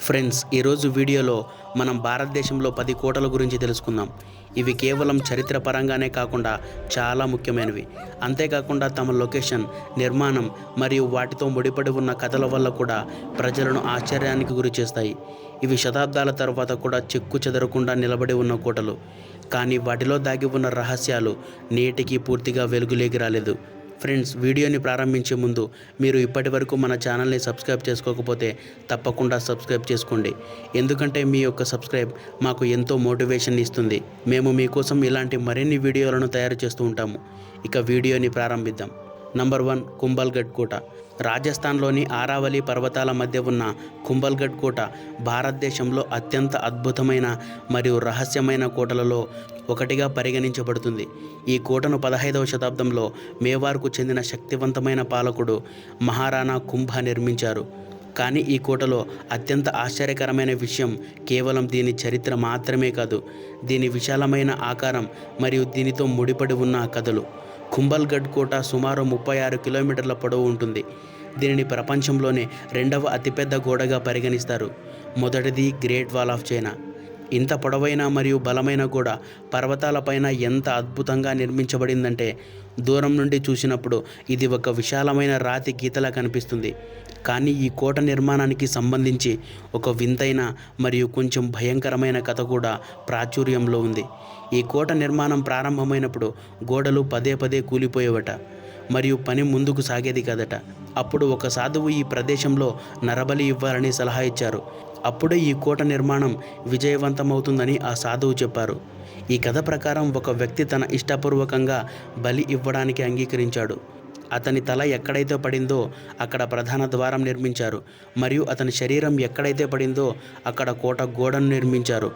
Friends, ఈరోజు వీడియోలో మనం భారతదేశంలో 10 కోటల గురించి తెలుసుకుందాం. ఇవి కేవలం చరిత్ర పరంగానే కాకుండా చాలా ముఖ్యమైనవి. అంతేకాకుండా తమ లొకేషన్, నిర్మాణం మరియు వాటితో ముడిపడి ఉన్న కథల వల్ల కూడా ప్రజలను ఆశ్చర్యానికి గురి చేస్తాయి. ఇవి శతాబ్దాల తర్వాత కూడా చెక్కు చెదరకుండా నిలబడి ఉన్న కోటలు. కానీ వాటిలో దాగి ఉన్న రహస్యాలు నేటికి పూర్తిగా వెలుగులోకి రాలేదు. ఫ్రెండ్స్, వీడియోని ప్రారంభించే ముందు మీరు ఇప్పటి వరకు మన ఛానల్ని సబ్స్క్రైబ్ చేసుకోకపోతే తప్పకుండా సబ్స్క్రైబ్ చేసుకోండి. ఎందుకంటే మీ యొక్క సబ్స్క్రైబ్ మాకు ఎంతో మోటివేషన్ ఇస్తుంది. మేము మీకోసం ఇలాంటి మరిన్ని వీడియోలను తయారు చేస్తూ ఉంటాము. ఇక వీడియోని ప్రారంభిద్దాం. నంబర్ 1, కుంభల్గఢ్ కోట. రాజస్థాన్లోని ఆరావళి పర్వతాల మధ్య ఉన్న కుంభల్గఢ్ కోట భారతదేశంలో అత్యంత అద్భుతమైన మరియు రహస్యమైన కోటలలో ఒకటిగా పరిగణించబడుతుంది. ఈ కోటను 15వ శతాబ్దంలో మేవార్కు చెందిన శక్తివంతమైన పాలకుడు మహారాణా కుంభ నిర్మించారు. కానీ ఈ కోటలో అత్యంత ఆశ్చర్యకరమైన విషయం కేవలం దీని చరిత్ర మాత్రమే కాదు, దీని విశాలమైన ఆకారం మరియు దీనితో ముడిపడి ఉన్న కథలు. కుంభల్గఢ్ కోట సుమారు 36 కిలోమీటర్ల పొడవు ఉంటుంది. దీనిని ప్రపంచంలోనే 2వ అతిపెద్ద గోడగా పరిగణిస్తారు. మొదటిది గ్రేట్ వాల్ ఆఫ్ చైనా. ఇంత పొడవైన మరియు బలమైన గోడ పర్వతాలపైన ఎంత అద్భుతంగా నిర్మించబడిందంటే దూరం నుండి చూసినప్పుడు ఇది ఒక విశాలమైన రాతి గీతలా కనిపిస్తుంది. కానీ ఈ కోట నిర్మాణానికి సంబంధించి ఒక వింతైన మరియు కొంచెం భయంకరమైన కథ కూడా ప్రాచుర్యంలో ఉంది. ఈ కోట నిర్మాణం ప్రారంభమైనప్పుడు గోడలు పదే పదే కూలిపోయేవట మరియు పని ముందుకు సాగేది కదట. అప్పుడు ఒక సాధువు ఈ ప్రదేశంలో నరబలి ఇవ్వాలని సలహా ఇచ్చారు. అప్పుడే ఈ కోట నిర్మాణం విజయవంతమవుతుందని ఆ సాధువు చెప్పారు. ఈ కథ ప్రకారం ఒక వ్యక్తి తన ఇష్టపూర్వకంగా బలి ఇవ్వడానికి అంగీకరించాడు. అతని తల ఎక్కడైతే పడిందో అక్కడ ప్రధాన ద్వారం నిర్మించారు మరియు అతని శరీరం ఎక్కడైతే పడిందో అక్కడ కోట గోడను నిర్మించారు.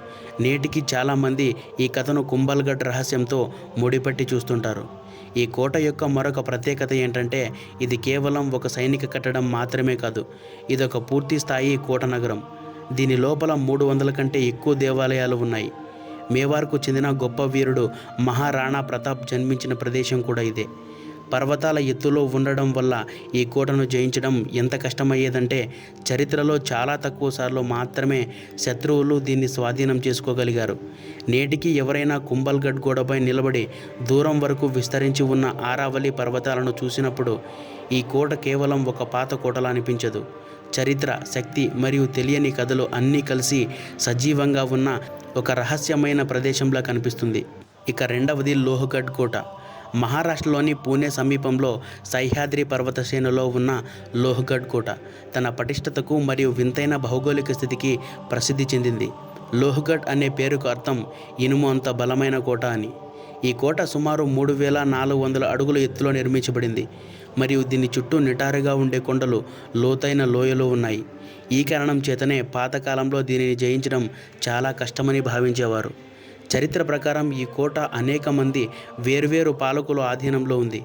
నేటికి చాలామంది ఈ కథను కుంభల్గఢ్ రహస్యంతో ముడిపెట్టి చూస్తుంటారు. ఈ కోట యొక్క మరొక ప్రత్యేకత ఏంటంటే ఇది కేవలం ఒక సైనిక కట్టడం మాత్రమే కాదు, ఇదొక పూర్తి స్థాయి కోట నగరం. దీని లోపల 300 కంటే ఎక్కువ దేవాలయాలు ఉన్నాయి. మేవార్కు చెందిన గొప్ప వీరుడు మహారాణా ప్రతాప్ జన్మించిన ప్రదేశం కూడా ఇదే. పర్వతాల ఎత్తులో ఉండడం వల్ల ఈ కోటను జయించడం ఎంత కష్టమయ్యేదంటే చరిత్రలో చాలా తక్కువ సార్లు మాత్రమే శత్రువులు దీన్ని స్వాధీనం చేసుకోగలిగారు. నేటికి ఎవరైనా కుంభల్గఢ్ గోడపై నిలబడి దూరం వరకు విస్తరించి ఉన్న ఆరావళి పర్వతాలను చూసినప్పుడు ఈ కోట కేవలం ఒక పాత కోటలా అనిపించదు. చరిత్ర, శక్తి మరియు తెలియని కథలు అన్నీ కలిసి సజీవంగా ఉన్న ఒక రహస్యమైన ప్రదేశంలా కనిపిస్తుంది. ఇక రెండవది లోహగఢ్ కోట. మహారాష్ట్రలోని పూణే సమీపంలో సహ్యాద్రి పర్వత శ్రేణిలో ఉన్న లోహగఢ్ కోట తన పటిష్టతకు మరియు వింతైన భౌగోళిక స్థితికి ప్రసిద్ధి చెందింది. లోహగఢ్ అనే పేరుకు అర్థం ఇనుము అంత బలమైన కోట అని. ఈ కోట సుమారు 3400 అడుగుల ఎత్తులో నిర్మించబడింది మరియు దీని చుట్టూ నిటారుగా ఉండే కొండలు, లోతైన లోయలు ఉన్నాయి. ఈ కారణం చేతనే పాతకాలంలో దీనిని జయించడం చాలా కష్టమని భావించేవారు. చరిత్ర ప్రకారం ఈ కోట అనేక మంది వేర్వేరు పాలకుల ఆధీనంలో ఉంది.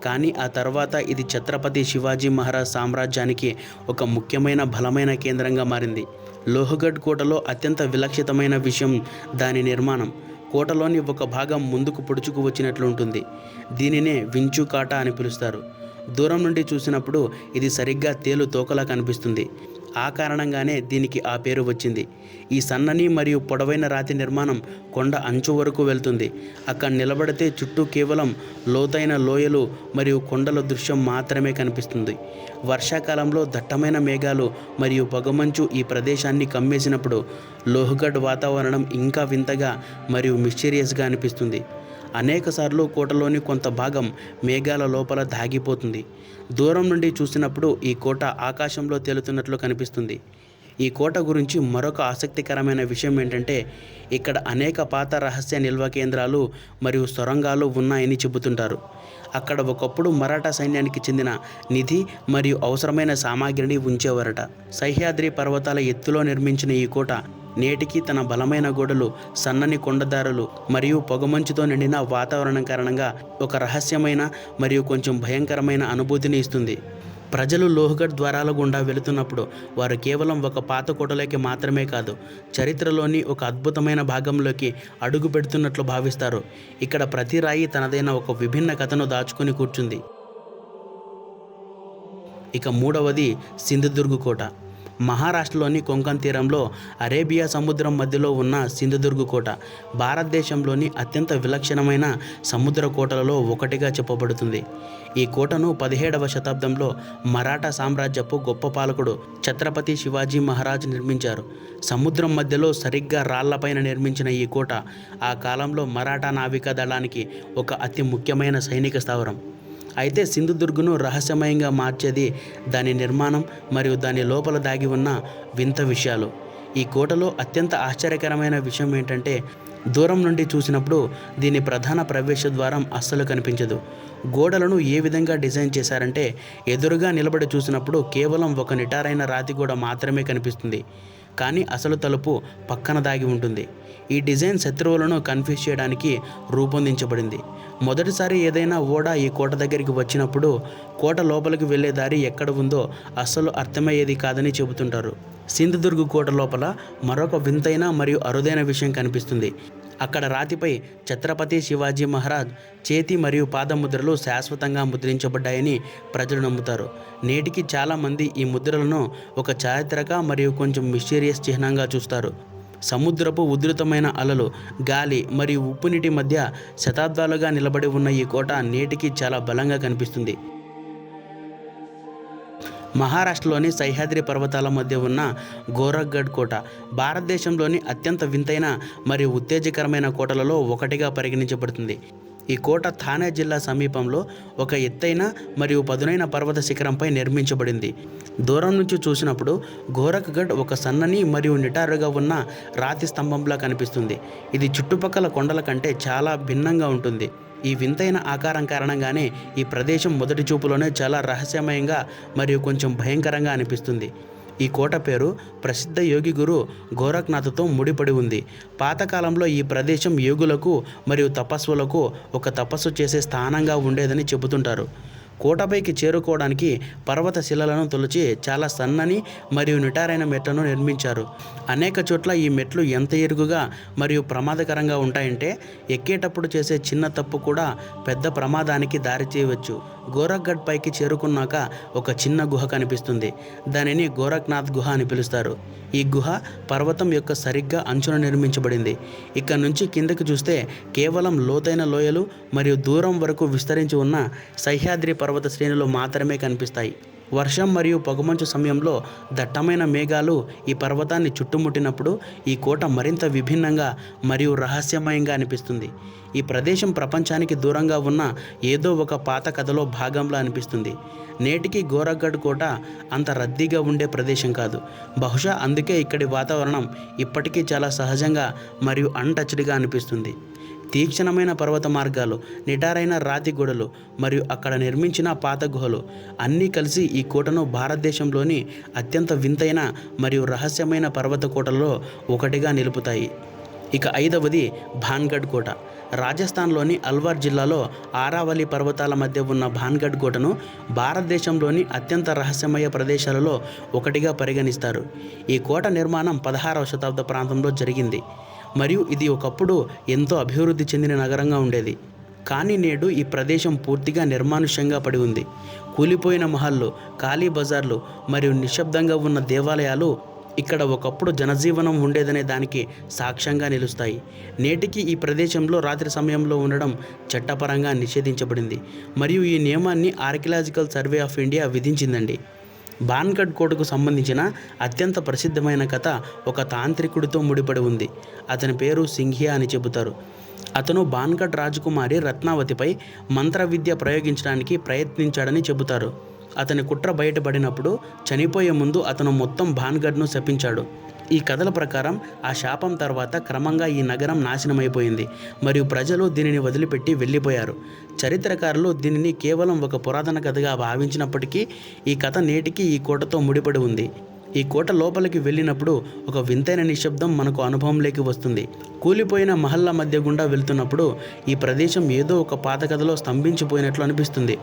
కానీ ఆ తర్వాత ఇది ఛత్రపతి శివాజీ మహారాజ్ సామ్రాజ్యానికి ఒక ముఖ్యమైన బలమైన కేంద్రంగా మారింది. లోహగఢ్ కోటలో అత్యంత విలక్షితమైన విషయం దాని నిర్మాణం. కోటలోని ఒక భాగం ముందుకు పొడుచుకు వచ్చినట్లు ఉంటుంది. దీనినే వించు కాట అని పిలుస్తారు. దూరం నుండి చూసినప్పుడు ఇది సరిగ్గా తేలు తోకలా కనిపిస్తుంది. ఆ కారణంగానే దీనికి ఆ పేరు వచ్చింది. ఈ సన్నని మరియు పొడవైన రాతి నిర్మాణం కొండ అంచు వరకు వెళ్తుంది. అక్కడ నిలబడితే చుట్టూ కేవలం లోతైన లోయలు మరియు కొండల దృశ్యం మాత్రమే కనిపిస్తుంది. వర్షాకాలంలో దట్టమైన మేఘాలు మరియు పొగమంచు ఈ ప్రదేశాన్ని కమ్మేసినప్పుడు లోహగఢ్ వాతావరణం ఇంకా వింతగా మరియు మిస్టీరియస్గా అనిపిస్తుంది. అనేకసార్లు కోటలోని కొంత భాగం మేఘాల లోపల దాగిపోతుంది. దూరం నుండి చూసినప్పుడు ఈ కోట ఆకాశంలో తేలుతున్నట్లు కనిపిస్తుంది. ఈ కోట గురించి మరొక ఆసక్తికరమైన విషయం ఏంటంటే ఇక్కడ అనేక పాత రహస్య నిల్వ కేంద్రాలు మరియు సొరంగాలు ఉన్నాయని చెబుతుంటారు. అక్కడ ఒకప్పుడు మరాఠా సైన్యానికి చెందిన నిధి మరియు అవసరమైన సామాగ్రిని ఉంచేవారట. సహ్యాద్రి పర్వతాల ఎత్తులో నిర్మించిన ఈ కోట నేటికి తన బలమైన గోడలు, సన్నని కొండదారులు మరియు పొగమంచుతో నిండిన వాతావరణం కారణంగా ఒక రహస్యమైన మరియు కొంచెం భయంకరమైన అనుభూతిని ఇస్తుంది. ప్రజలు లోహగఢ్ ద్వారాల గుండా వెళుతున్నప్పుడు వారు కేవలం ఒక పాత కోటలోకి మాత్రమే కాదు, చరిత్రలోని ఒక అద్భుతమైన భాగంలోకి అడుగు పెడుతున్నట్లు భావిస్తారు. ఇక్కడ ప్రతి రాయి తనదైన ఒక విభిన్న కథను దాచుకొని కూర్చుంది. ఇక మూడవది సింధుదుర్గ్ కోట. మహారాష్ట్రలోని కొంకన్ తీరంలో అరేబియా సముద్రం మధ్యలో ఉన్న సింధుదుర్గ్ కోట భారతదేశంలోని అత్యంత విలక్షణమైన సముద్ర కోటలలో ఒకటిగా చెప్పబడుతుంది. ఈ కోటను 17వ శతాబ్దంలో మరాఠా సామ్రాజ్యపు గొప్ప పాలకుడు ఛత్రపతి శివాజీ మహారాజ్ నిర్మించారు. సముద్రం మధ్యలో సరిగ్గా రాళ్లపైన నిర్మించిన ఈ కోట ఆ కాలంలో మరాఠా నావికా దళానికి ఒక అతి ముఖ్యమైన సైనిక స్థావరం. అయితే సింధుదుర్గ్ను రహస్యమయంగా మార్చేది దాని నిర్మాణం మరియు దాని లోపల దాగి ఉన్న వింత విషయాలు. ఈ కోటలో అత్యంత ఆశ్చర్యకరమైన విషయం ఏంటంటే, దూరం నుండి చూసినప్పుడు దీని ప్రధాన ప్రవేశ ద్వారం అస్సలు కనిపించదు. గోడలను ఏ విధంగా డిజైన్ చేశారంటే, ఎదురుగా నిలబడి చూసినప్పుడు కేవలం ఒక నిటారైన రాతి గోడ మాత్రమే కనిపిస్తుంది, కానీ అసలు తలుపు పక్కన దాగి ఉంటుంది. ఈ డిజైన్ శత్రువులను కన్ఫ్యూజ్ చేయడానికి రూపొందించబడింది. మొదటిసారి ఏదైనా ఓడ ఈ కోట దగ్గరికి వచ్చినప్పుడు కోట లోపలికి వెళ్ళే దారి ఎక్కడ ఉందో అస్సలు అర్థమయ్యేది కాదని చెబుతుంటారు. సింధుదుర్గ్ కోట లోపల మరొక వింతైన మరియు అరుదైన విషయం కనిపిస్తుంది. అక్కడ రాతిపై ఛత్రపతి శివాజీ మహారాజ్ చేతి మరియు పాదముద్రలు శాశ్వతంగా ముద్రించబడ్డాయని ప్రజలు నమ్ముతారు. నేటికి చాలామంది ఈ ముద్రలను ఒక చారిత్రక మరియు కొంచెం మిస్టీరియస్ చిహ్నంగా చూస్తారు. సముద్రపు ఉధృతమైన అలలు, గాలి మరియు ఉప్పు నీటి మధ్య శతాబ్దాలుగా నిలబడి ఉన్న ఈ కోట నేటికి చాలా బలంగా కనిపిస్తుంది. మహారాష్ట్రలోని సహ్యాద్రి పర్వతాల మధ్య ఉన్న గోరఖ్గఢ్ కోట భారతదేశంలోని అత్యంత వింతైన మరియు ఉత్తేజకరమైన కోటలలో ఒకటిగా పరిగణించబడుతుంది. ఈ కోట థానే జిల్లా సమీపంలో ఒక ఎత్తైన మరియు పదునైన పర్వత శిఖరంపై నిర్మించబడింది. దూరం నుంచి చూసినప్పుడు గోరఖ్గఢ్ ఒక సన్నని మరియు నిటారుగా ఉన్న రాతి స్తంభంలా కనిపిస్తుంది. ఇది చుట్టుపక్కల కొండల కంటే చాలా భిన్నంగా ఉంటుంది. ఈ వింతైన ఆకారం కారణంగానే ఈ ప్రదేశం మొదటి చూపులోనే చాలా రహస్యమయంగా మరియు కొంచెం భయంకరంగా అనిపిస్తుంది. ఈ కోట పేరు ప్రసిద్ధ యోగి గురు గోరఖ్నాథ్తో ముడిపడి ఉంది. పాతకాలంలో ఈ ప్రదేశం యోగులకు మరియు తపస్సులకు ఒక తపస్సు చేసే స్థానంగా ఉండేదని చెబుతుంటారు. కోటపైకి చేరుకోవడానికి పర్వత శిలలను తొలిచి చాలా సన్నని మరియు నిటారైన మెట్లను నిర్మించారు. అనేక చోట్ల ఈ మెట్లు ఎంత ఇరుకుగా మరియు ప్రమాదకరంగా ఉంటాయంటే ఎక్కేటప్పుడు చేసే చిన్న తప్పు కూడా పెద్ద ప్రమాదానికి దారి చేయవచ్చు. గోరఖ్గఢ్ పైకి చేరుకున్నాక ఒక చిన్న గుహ కనిపిస్తుంది. దానిని గోరఖ్నాథ్ గుహ అని పిలుస్తారు. ఈ గుహ పర్వతం యొక్క సరిగ్గా అంచున నిర్మించబడింది. ఇక్కడ నుంచి కిందకి చూస్తే కేవలం లోతైన లోయలు మరియు దూరం వరకు విస్తరించి ఉన్న సహ్యాద్రి పర్వత శ్రేణులు మాత్రమే కనిపిస్తాయి. వర్షం మరియు పొగమంచు సమయంలో దట్టమైన మేఘాలు ఈ పర్వతాన్ని చుట్టుముట్టినప్పుడు ఈ కోట మరింత విభిన్నంగా మరియు రహస్యమయంగా అనిపిస్తుంది. ఈ ప్రదేశం ప్రపంచానికి దూరంగా ఉన్న ఏదో ఒక పాత కథలో భాగంలా అనిపిస్తుంది. నేటికి గోరఖ్గఢ్ కోట అంత రద్దీగా ఉండే ప్రదేశం కాదు. బహుశా అందుకే ఇక్కడి వాతావరణం ఇప్పటికీ చాలా సహజంగా మరియు అన్టచ్డ్గా అనిపిస్తుంది. తీక్షణమైన పర్వత మార్గాలు, నిటారైన రాతి గోడలు మరియు అక్కడ నిర్మించిన పాత గుహలు అన్నీ కలిసి ఈ కోటను భారతదేశంలోని అత్యంత వింతైన మరియు రహస్యమైన పర్వత కోటలలో ఒకటిగా నిలుపుతాయి. ఇక 5వది భాన్గఢ్ కోట. రాజస్థాన్లోని అల్వార్ జిల్లాలో ఆరావళి పర్వతాల మధ్య ఉన్న భాన్గఢ్ కోటను భారతదేశంలోని అత్యంత రహస్యమయ ప్రదేశాలలో ఒకటిగా పరిగణిస్తారు. ఈ కోట నిర్మాణం 16వ శతాబ్ద ప్రాంతంలో జరిగింది మరియు ఇది ఒకప్పుడు ఎంతో అభివృద్ధి చెందిన నగరంగా ఉండేది. కానీ నేడు ఈ ప్రదేశం పూర్తిగా నిర్మానుష్యంగా పడి ఉంది. కూలిపోయిన మహల్లు, ఖాళీ బజార్లు మరియు నిశ్శబ్దంగా ఉన్న దేవాలయాలు ఇక్కడ ఒకప్పుడు జనజీవనం ఉండేదనే దానికి సాక్ష్యంగా నిలుస్తాయి. నేటికి ఈ ప్రదేశంలో రాత్రి సమయంలో ఉండడం చట్టపరంగా నిషేధించబడింది మరియు ఈ నియమాన్ని ఆర్కియలాజికల్ సర్వే ఆఫ్ ఇండియా విధించిందండి. భాన్గఢ్ కోటకు సంబంధించిన అత్యంత ప్రసిద్ధమైన కథ ఒక తాంత్రికుడితో ముడిపడి ఉంది. అతని పేరు సింఘియా అని చెబుతారు. అతను భాన్గఢ్ రాజకుమారి రత్నావతిపై మంత్ర విద్య ప్రయోగించడానికి ప్రయత్నించాడని చెబుతారు. అతని కుట్ర బయటపడినప్పుడు చనిపోయే ముందు అతను మొత్తం భాన్గఢ్ను శపించాడు. ఈ కథల ప్రకారం ఆ శాపం తర్వాత క్రమంగా ఈ నగరం నాశనమైపోయింది మరియు ప్రజలు దీనిని వదిలిపెట్టి వెళ్ళిపోయారు. చరిత్రకారులు దీనిని కేవలం ఒక పురాతన కథగా భావించినప్పటికీ ఈ కథ నేటికి ఈ కోటతో ముడిపడి ఉంది. ఈ కోట లోపలికి వెళ్ళినప్పుడు ఒక వింతైన నిశ్శబ్దం మనకు అనుభవంలోకి వస్తుంది. కూలిపోయిన మహల్ల మధ్య గుండా వెళ్తున్నప్పుడు ఈ ప్రదేశం ఏదో ఒక పాత కథలో స్తంభించిపోయినట్లు అనిపిస్తుంది.